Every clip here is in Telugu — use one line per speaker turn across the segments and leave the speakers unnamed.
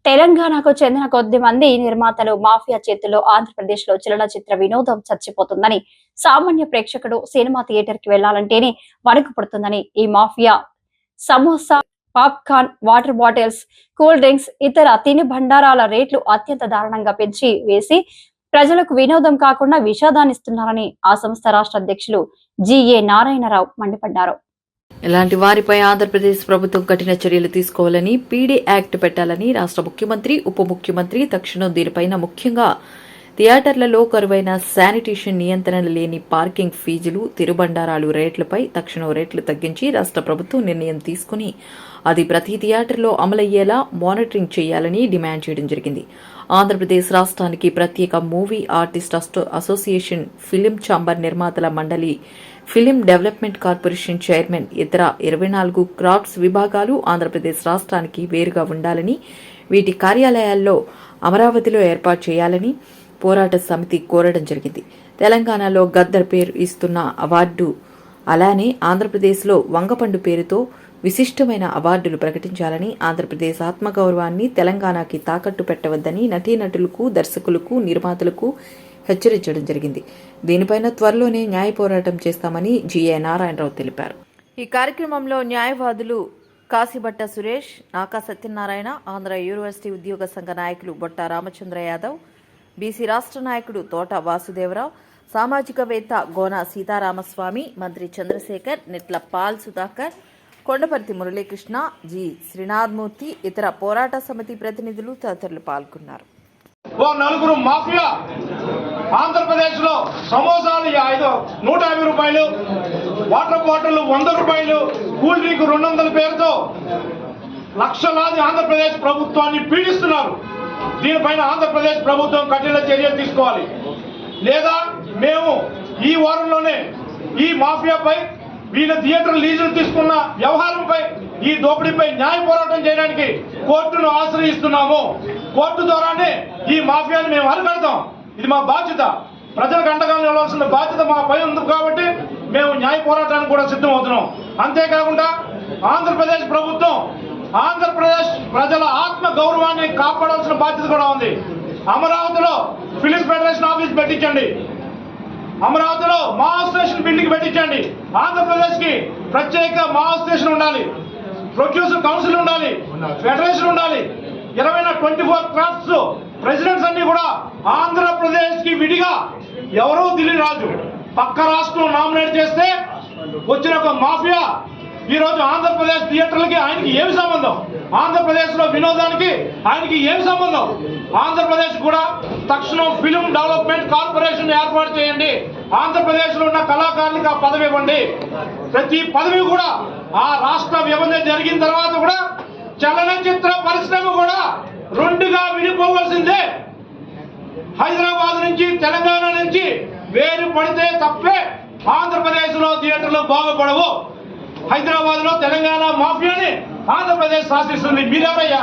తెలంగాణకు చెందిన కొద్ది మంది నిర్మాతలు మాఫియా చేతుల్లో ఆంధ్రప్రదేశ్ లో చలనచిత్ర వినోదం చచ్చిపోతుందని, సామాన్య ప్రేక్షకుడు సినిమా థియేటర్ కి వెళ్లాలంటేనే వణుకు పుడుతుందని, ఈ mafia samosa, popcorn, water bottles, cool drinks, ఇతర తిని బండారాల రేట్లు అత్యంత దారుణంగా పెంచి వేసి ప్రజలకు వినోదం కాకుండా విషాదాన్నిస్తున్నారని ఆ సంస్థ రాష్ట్ర అధ్యక్షులు జిఏ నారాయణరావు మండిపడ్డారు.
ఇలాంటి వారిపై ఆంధ్రప్రదేశ్ ప్రభుత్వం కఠిన చర్యలు తీసుకోవాలని, పీడీ యాక్ట్ పెట్టాలని రాష్ట్ర ముఖ్యమంత్రి, ఉప ముఖ్యమంత్రి తక్షణం దీనిపైన ముఖ్యంగా థియేటర్లలో కరువైన శానిటేషన్ నియంత్రణ లేని పార్కింగ్ ఫీజులు, తిరుబండారాలు రేట్లపై తక్షణం రేట్లు తగ్గించి రాష్ట్ర ప్రభుత్వం నిర్ణయం తీసుకుని అది ప్రతి థియేటర్లో అమలయ్యేలా మానిటరింగ్ చేయాలని డిమాండ్ చేయడం జరిగింది. ఆంధ్రప్రదేశ్ రాష్ట్రానికి ప్రత్యేక movie artist association, film chamber నిర్మాతల మండలి, ఫిలిం డెవలప్మెంట్ కార్పొరేషన్ చైర్మన్, ఇతర 24 క్రాఫ్ట్స్ విభాగాలు ఆంధ్రప్రదేశ్ రాష్ట్రానికి వేరుగా ఉండాలని, వీటి కార్యాలయాల్లో అమరావతిలో ఏర్పాటు చేయాలని పోరాట సమితి కోరడం జరిగింది. తెలంగాణలో గద్దర్ పేరు ఇస్తున్న అవార్డు అలానే ఆంధ్రప్రదేశ్లో వంగపండు పేరుతో విశిష్టమైన అవార్డులు ప్రకటించాలని, ఆంధ్రప్రదేశ్ ఆత్మగౌరవాన్ని తెలంగాణకి తాకట్టు పెట్టవద్దని నటీనటులకు, దర్శకులకు, నిర్మాతలకు హెచ్చరించడం జరిగింది. దీనిపైన త్వరలోనే న్యాయ పోరాటం చేస్తామని జిఏ నారాయణరావు తెలిపారు. ఈ కార్యక్రమంలో న్యాయవాదులు కాశీబట్ట సురేష్, నాకా సత్యనారాయణ, ఆంధ్ర యూనివర్సిటీ ఉద్యోగ సంఘ నాయకులు బొట్ట రామచంద్ర యాదవ్, బీసీ రాష్ట్ర నాయకుడు తోట వాసుదేవరావు, సామాజికవేత్త గోన సీతారామస్వామి, మంత్రి చంద్రశేఖర్, నిట్ల పాల్ సుధాకర్, కొండపర్తి మురళీకృష్ణ, జి శ్రీనాథ్మూర్తి, ఇతర పోరాట సమితి ప్రతినిధులు తదితరులు పాల్గొన్నారు.
నలుగురు మాఫియా ఆంధ్రప్రదేశ్ లో సమోసాలు 150 రూపాయలు, వాటర్ బాటిల్ 100 రూపాయలు, కూల్ డ్రింక్ 200 పేరుతో లక్షలాది ఆంధ్రప్రదేశ్ ప్రభుత్వాన్ని పీడిస్తున్నారు. దీనిపైన ఆంధ్రప్రదేశ్ ప్రభుత్వం కఠిన చర్యలు తీసుకోవాలి. లేదా మేము ఈ వారంలోనే ఈ మాఫియాపై, వీళ్ళ థియేటర్ లీజులు తీసుకున్న వ్యవహారంపై, ఈ దోపిడీపై న్యాయ పోరాటం చేయడానికి కోర్టును ఆశ్రయిస్తున్నాము. కోర్టు ద్వారానే ఈ మాఫియాని మేము అరికడతాం. ఇది మా బాధ్యత. ప్రజలకు అండగా నిలవాల్సిన బాధ్యత మా పై ఉంది కాబట్టి మేము న్యాయ పోరాటానికి కూడా సిద్ధమవుతున్నాం. అంతేకాకుండా ఆంధ్రప్రదేశ్ ప్రభుత్వం ఆంధ్రప్రదేశ్ ప్రజల ఆత్మ గౌరవాన్ని కాపాడాల్సిన బాధ్యత కూడా ఉంది. అమరావతిలో ఫిలిం ఫెడరేషన్ ఆఫీస్ పెట్టించండి, అమరావతిలో మహా స్టేషన్ బిల్డింగ్ పెట్టించండి. ఆంధ్రప్రదేశ్ కి ప్రత్యేక మహా స్టేషన్ ఉండాలి, ప్రొడ్యూసర్ కౌన్సిల్ ఉండాలి, ఫెడరేషన్ ఉండాలి. 24 క్రాఫ్ట్స్ ప్రెసిడెంట్స్ అన్ని కూడా ఆంధ్రప్రదేశ్ కి విడిగా, ఎవరో ఢిల్లీ రాజు పక్క రాష్ట్రం నామినేట్ చేస్తే వచ్చిన ఒక మాఫియా ఈ రోజు ఆంధ్రప్రదేశ్ థియేటర్లకి ఆయనకి ఏమి సంబంధం? ఆంధ్రప్రదేశ్ లో వినోదానికి ఆయనకి ఏమి సంబంధం? ఆంధ్రప్రదేశ్ కూడా తక్షణం ఫిలిం డెవలప్మెంట్ కార్పొరేషన్ ఏర్పాటు చేయండి. ఆంధ్రప్రదేశ్ లో ఉన్న కళాకారులకు ఆ పదవి ఇవ్వండి. ప్రతి పదవి కూడా ఆ రాష్ట్ర విభజన జరిగిన తర్వాత కూడా చలనచిత్ర పరిశ్రమ కూడా రెండుగా విడిపోవలసిందే. హైదరాబాద్ నుంచి, తెలంగాణ నుంచి వేరు పడితే తప్పే ఆంధ్రప్రదేశ్ లో థియేటర్లు బాగుపడవు. హైదరాబాద్ లో తెలంగాణ మాఫియాని ఆంధ్రప్రదేశ్ శాసిస్తుంది. మీరెవరయ్యా?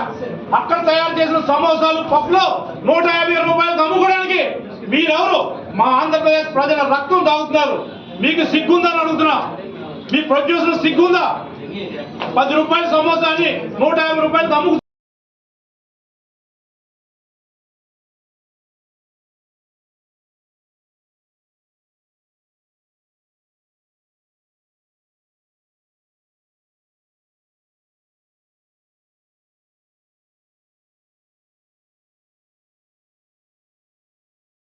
అక్కడ తయారు చేసిన సమోసాలు, పప్పులు 150 రూపాయలకు అమ్ముకోవడానికి మీరెవరు? మా ఆంధ్రప్రదేశ్ ప్రజల రక్తం తాగుతున్నారు. మీకు సిగ్గుందని అడుగుతున్నా. మీ ప్రొడ్యూసర్ సిగ్గుందా? 10 రూపాయల సమోసాని 150 రూపాయలకు అమ్ముకు